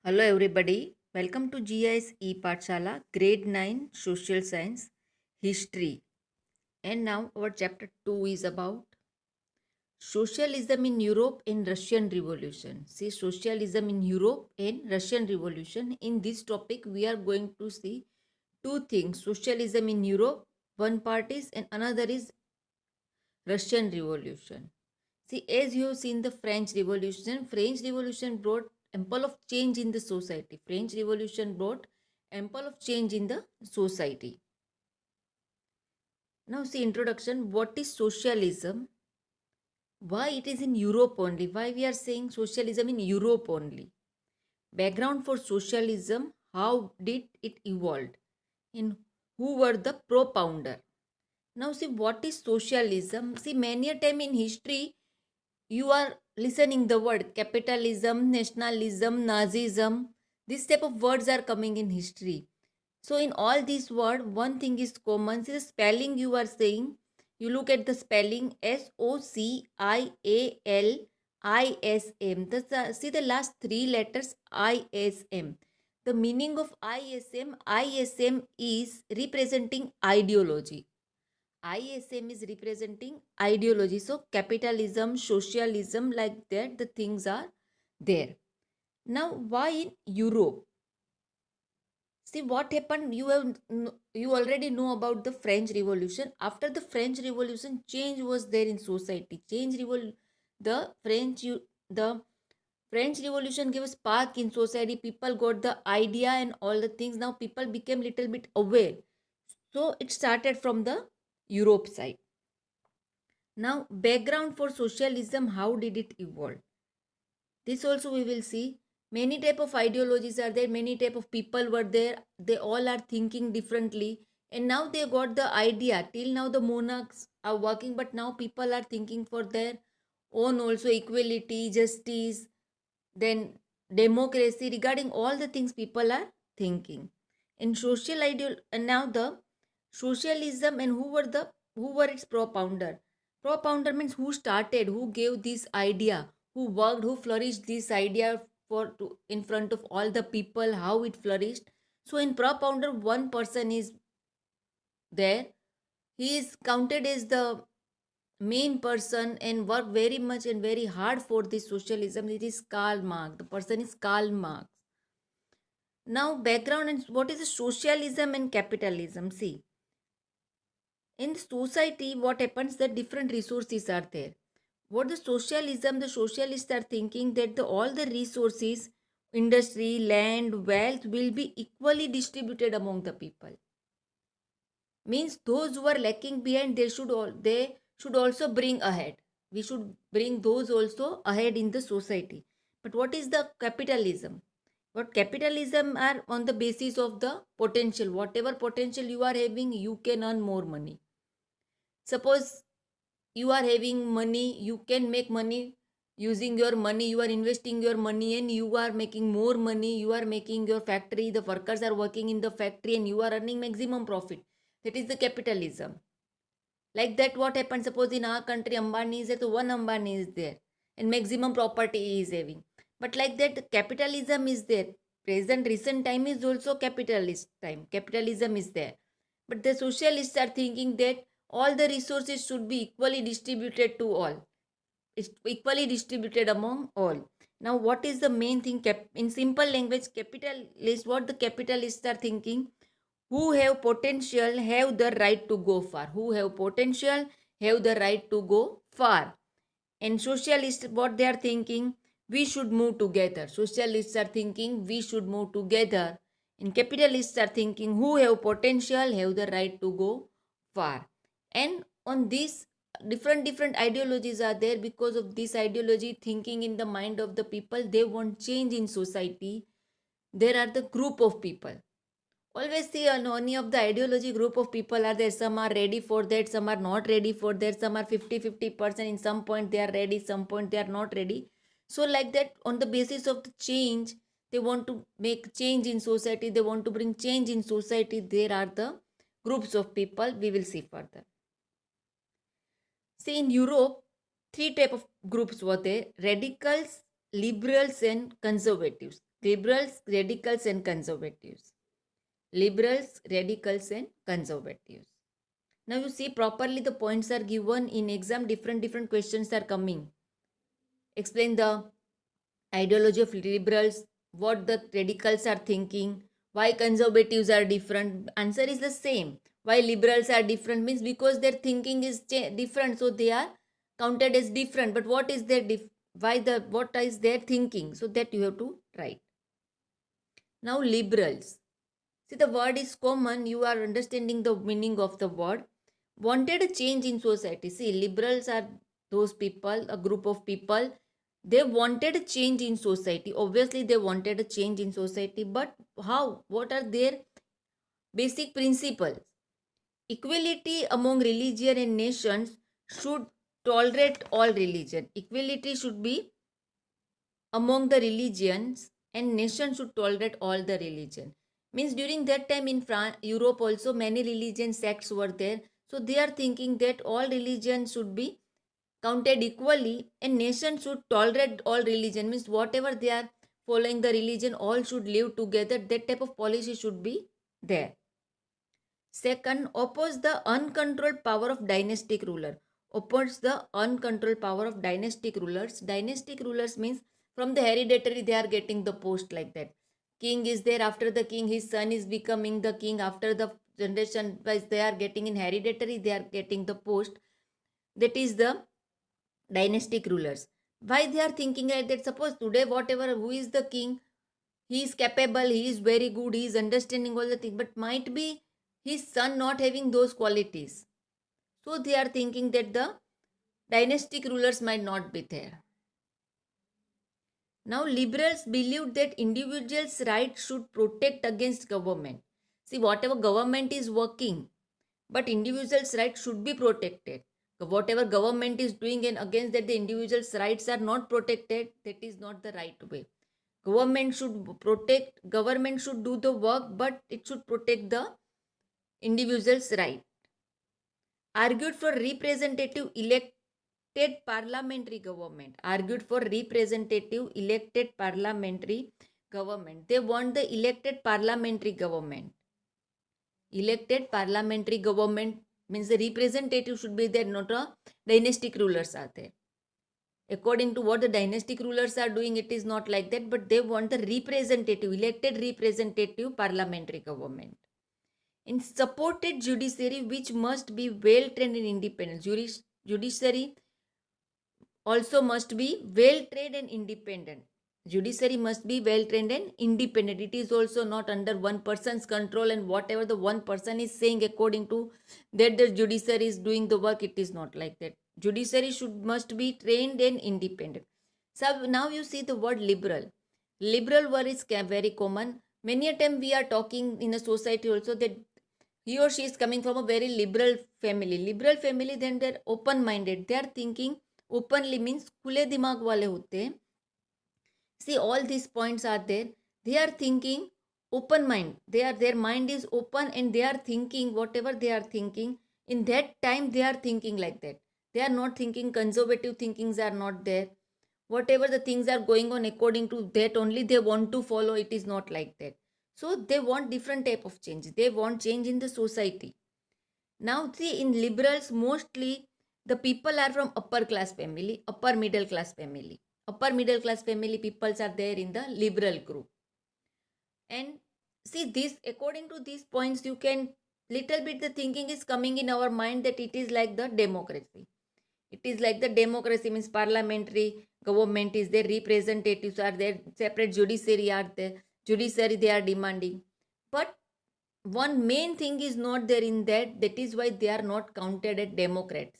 Hello everybody, welcome to GIS E-Pathshala, Grade 9 Social Science, History. And now our chapter 2 is about Socialism in Europe in Russian Revolution. See, Socialism in Europe in Russian Revolution. In this topic, we are going to see two things. Socialism in Europe, one part is, and another is Russian Revolution. See, as you have seen the French Revolution brought ample of change in the society. French Revolution brought ample of change in the society. Now, see, introduction. What is socialism? Why it is in Europe only? Why we are saying socialism in Europe only? Background for socialism. How did it evolve? And who were the propounder? Now, see, what is socialism? See, many a time in history, you are listening the word capitalism, nationalism, Nazism. This type of words are coming in history. So in all these words, one thing is common. See the spelling you are saying. You look at the spelling SOCIALISM. See the last three letters ISM. The meaning of ISM is representing ideology. ISM is representing ideology. So capitalism, socialism, like that, the things are there. Now, why in Europe? See what happened. You already know about the French Revolution. After the French Revolution, change was there in society. The the French Revolution gave a spark in society. People got the idea and all the things. Now people became little bit aware. So it started from the Europe side. Now, background for socialism, how did it evolve? This also we will see. Many type of ideologies are there, many type of people were there. They all are thinking differently. And now they got the idea. Till now the monarchs are working, but now people are thinking for their own also equality, justice, then democracy, regarding all the things people are thinking. And social ideal and now the socialism and who were its propounder. Propounder means who started, who gave this idea, who worked, who flourished this idea in front of all the people, how it flourished. So in propounder, one person is there. He is counted as the main person and worked very much and very hard for this socialism. It is Karl Marx. The person is Karl Marx. Now, background and what is socialism and capitalism? See, in society, what happens that different resources are there. What the socialists are thinking that all the resources, industry, land, wealth will be equally distributed among the people. Means those who are lacking behind, they should also bring ahead. We should bring those also ahead in the society. But what is the capitalism? What capitalism are on the basis of the potential. Whatever potential you are having, you can earn more money. Suppose you are having money, you can make money using your money, you are investing your money and you are making more money, you are making your factory, the workers are working in the factory and you are earning maximum profit. That is the capitalism. Like that, what happens? Suppose in our country, Ambani is there, so one Ambani is there, and maximum property he is having. But like that, capitalism is there. Recent time is also capitalist time. Capitalism is there. But the socialists are thinking that all the resources should be equally distributed to all. It's equally distributed among all. Now, what is the main thing? In simple language, capitalists, what the capitalists are thinking, who have potential have the right to go far. Who have potential have the right to go far. And socialists, what they are thinking, we should move together. Socialists are thinking we should move together. And capitalists are thinking who have potential have the right to go far. And on this, different ideologies are there. Because of this ideology thinking in the mind of the people, they want change in society. There are the group of people. Always see any of the ideology group of people are there. Some are ready for that, some are not ready for that, some are 50-50%. In some point they are ready, some point they are not ready. So like that, on the basis of the change, they want to make change in society, they want to bring change in society. There are the groups of people. We will see further. See, in Europe, three type of groups were there: radicals, liberals and conservatives. Liberals, radicals and conservatives. Liberals, radicals and conservatives. Now you see properly the points are given in exam, different questions are coming. Explain the ideology of liberals, what the radicals are thinking, why conservatives are different. Answer is the same. Why liberals are different means because their thinking is different, so they are counted as different. But what is their what is their thinking? So that you have to write. Now liberals. See, the word is common. You are understanding the meaning of the word. Wanted a change in society. See, liberals are those people, a group of people. They wanted a change in society. Obviously, they wanted a change in society. But how? What are their basic principles? Equality among religion and nations should tolerate all religion. Equality should be among the religions, and nation should tolerate all the religion. Means during that time in Europe also many religion sects were there. So they are thinking that all religions should be counted equally and nation should tolerate all religion. Means whatever they are following the religion, all should live together. That type of policy should be there. Second, oppose the uncontrolled power of dynastic ruler. Oppose the uncontrolled power of dynastic rulers. Dynastic rulers means from the hereditary they are getting the post like that. King is there, after the king his son is becoming the king, after the generation wise they are getting in hereditary, they are getting the post. That is the dynastic rulers. Why they are thinking like that? Suppose today whatever who is the king, he is capable, he is very good, he is understanding all the things, but might be his son not having those qualities. So they are thinking that the dynastic rulers might not be there. Now liberals believe that individuals' rights should protect against government. See, whatever government is working, but individuals' rights should be protected. Whatever government is doing and against that the individuals' rights are not protected, that is not the right way. Government should do the work, but it should protect the individual's right. Argued for representative elected parliamentary government. Argued for representative elected parliamentary government. They want the elected parliamentary government. Elected parliamentary government means the representative should be there, not a dynastic rulers are there. According to what the dynastic rulers are doing, it is not like that, but they want the representative, elected representative parliamentary government. In supported judiciary, which must be well trained and independent. Judiciary also must be well trained and independent. Judiciary must be well trained and independent. It is also not under one person's control, and whatever the one person is saying according to that the judiciary is doing the work, it is not like that. Judiciary must be trained and independent. So now you see the word liberal. Liberal word is very common. Many a time we are talking in a society also that he or she is coming from a very liberal family. Liberal family, then they're open minded. They are thinking openly, means खुले दिमाग वाले होते हैं. See, all these points are there. They are thinking open mind. Their mind is open and they are thinking whatever they are thinking. In that time, they are thinking like that. They are not thinking conservative thinkings are not there. Whatever the things are going on according to that only they want to follow. It is not like that. So they want different type of change. They want change in the society. Now see, in liberals mostly the people are from upper class family, upper middle class family. Upper middle class family peoples are there in the liberal group. And see, this according to these points you can little bit the thinking is coming in our mind that it is like the democracy. It is like the democracy means parliamentary government is there, representatives are there, separate judiciary are there, judiciary they are demanding. But one main thing is not there in that. That is why they are not counted as Democrats.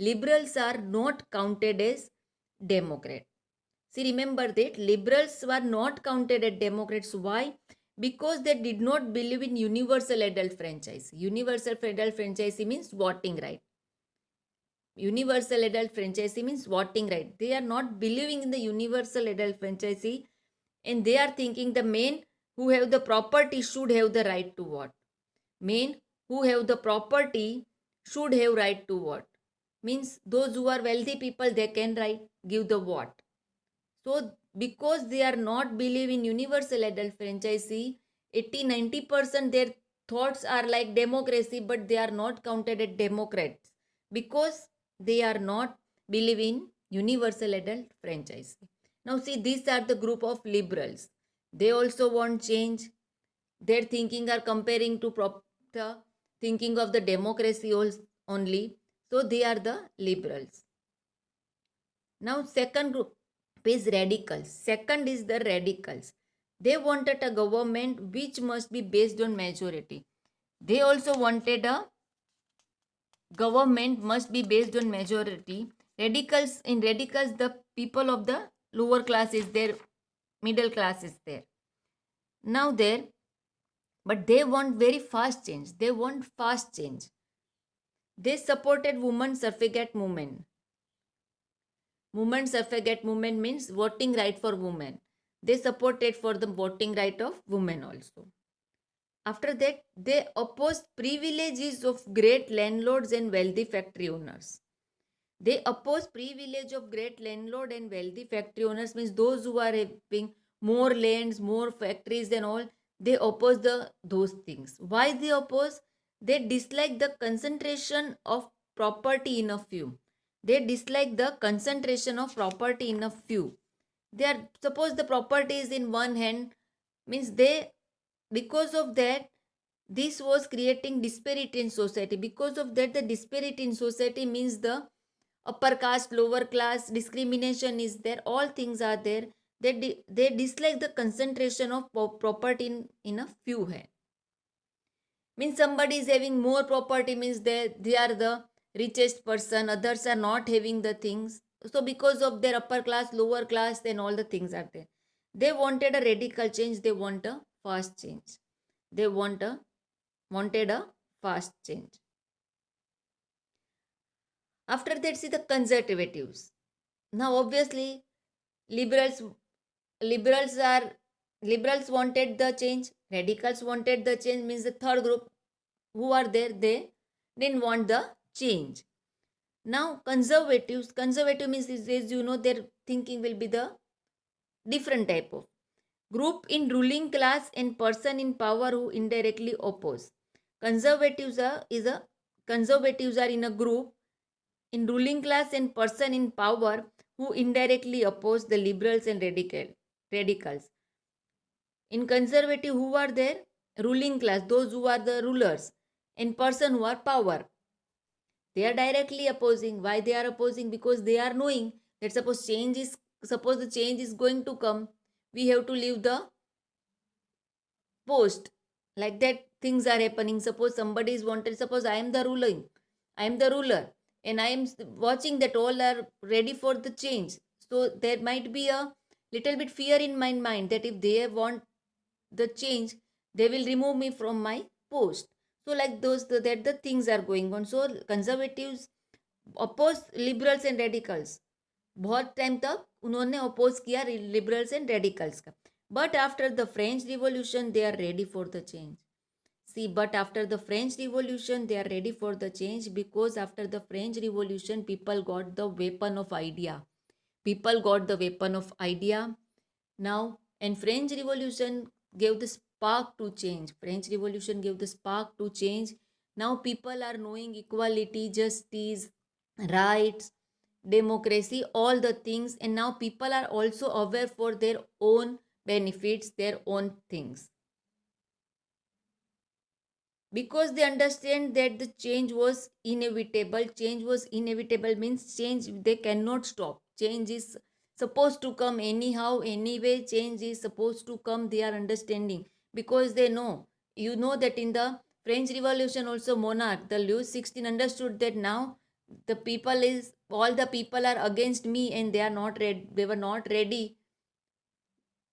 Liberals are not counted as Democrats. See, remember that liberals were not counted as Democrats. Why? Because they did not believe in universal adult franchise. Universal adult franchise means voting right. Universal adult franchise means voting right. They are not believing in the universal adult franchise, and they are thinking the main who have the property should have the right to vote. Men who have the property should have right to vote. Means those who are wealthy people, they can give the vote. So because they are not believe in universal adult franchise. See, 80-90% their thoughts are like democracy, but they are not counted as democrats because they are not believe in universal adult franchise. Now see, these are the group of liberals. They also want change. Their thinking are comparing to the thinking of the democracy only. So they are the liberals. Now second group is radicals. Second is the radicals. They wanted a government which must be based on majority. They also wanted a government must be based on majority. Radicals, in radicals, the people of the lower class is there, middle class is there. Now there, but they want very fast change. They want fast change. They supported women suffragette movement. Women suffragette movement means voting right for women. They supported for the voting right of women also. After that, they opposed privileges of great landlords and wealthy factory owners. They oppose privilege of great landlord and wealthy factory owners, means those who are having more lands, more factories and all. They oppose those things. Why they oppose? They dislike the concentration of property in a few. They dislike the concentration of property in a few. They are, suppose the property is in one hand, means they, because of that, this was creating disparity in society. Because of that, the disparity in society means the upper caste, lower class, discrimination is there, all things are there. They dislike the concentration of property in a few hands. Means somebody is having more property, means they are the richest person, others are not having the things. So because of their upper class, lower class, then all the things are there. They wanted a radical change, they want a fast change. They wanted a fast change. After that, see the conservatives. Now obviously liberals liberals are liberals wanted the change, radicals wanted the change, means the third group who are there, they didn't want the change. Now conservative means, as you know, their thinking will be the different type of group in ruling class and person in power who indirectly oppose. Conservatives are in a group in ruling class and person in power who indirectly oppose the liberals and radicals. In conservative, who are there? Ruling class, those who are the rulers, and person who are power. They are directly opposing. Why they are opposing? Because they are knowing that suppose the change is going to come, we have to leave the post. Like that, things are happening. Suppose somebody is wanted. Suppose I am the ruler, and I am watching that all are ready for the change. So there might be a little bit fear in my mind that if they want the change, they will remove me from my post. So like those that the things are going on. So conservatives oppose liberals and radicals. बहुत time तक उन्होंने oppose किया liberals and radicals का. But after the French revolution they are ready for the change. See, but after the French Revolution, they are ready for the change, because after the French Revolution, people got the weapon of idea. People got the weapon of idea. Now, and French Revolution gave the spark to change. French Revolution gave the spark to change. Now, people are knowing equality, justice, rights, democracy, all the things. And now, people are also aware for their own benefits, their own things, because they understand that the change was inevitable. Change was inevitable means change they cannot stop. Change is supposed to come anyhow, anyway. Change is supposed to come, they are understanding, because they know, you know, that in the French Revolution also, monarch the Louis XVI understood that now the people is, all the people are against me, and they are not ready, they were not ready,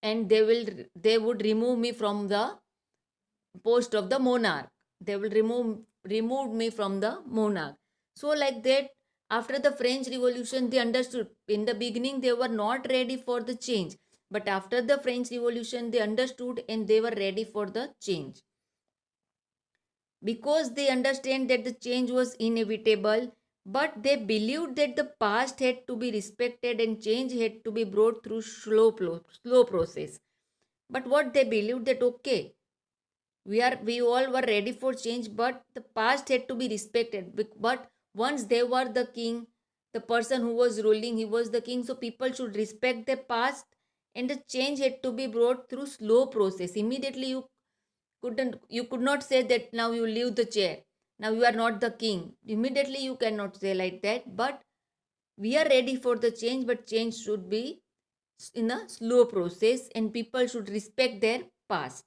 and they would remove me from the post of the monarch. They will remove me from the monarch. So like that, after the French Revolution, they understood. In the beginning, they were not ready for the change, but after the French Revolution, they understood and they were ready for the change, because they understand that the change was inevitable. but they believed that the past had to be respected and change had to be brought through slow process. But what they believed that okay, we all were ready for change, but the past had to be respected. But once they were the king, the person who was ruling, he was the king, so people should respect the past, and the change had to be brought through slow process. Immediately you could not say that now you leave the chair, now you are not the king. Immediately you cannot say like that. But we are ready for the change, but change should be in a slow process, and people should respect their past.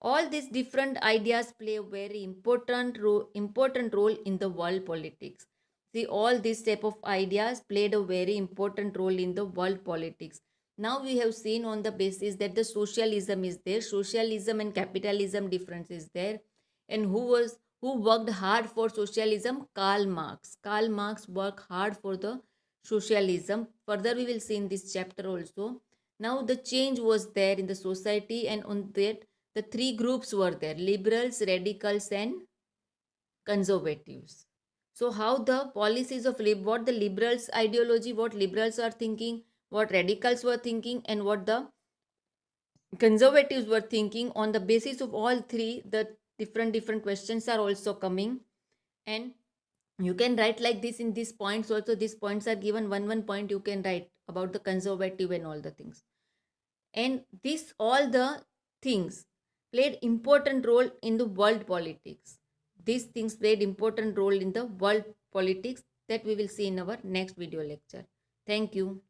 All these different ideas play a very important role in the world politics. See, all these type of ideas played a very important role in the world politics. Now we have seen on the basis that the socialism is there, socialism and capitalism difference is there, and who worked hard for socialism? Karl Marx. Karl Marx worked hard for the socialism. Further, we will see in this chapter also. Now the change was there in the society, and on that the three groups were there: liberals, radicals, and conservatives. So, how the policies of what the liberals' ideology, what liberals are thinking, what radicals were thinking, and what the conservatives were thinking, on the basis of all three, the different questions are also coming. And you can write like this in these points also. These points are given one point you can write about the conservative and all the things. And this all the things played important role in the world politics. These things played important role in the world politics, that we will see in our next video lecture. Thank you.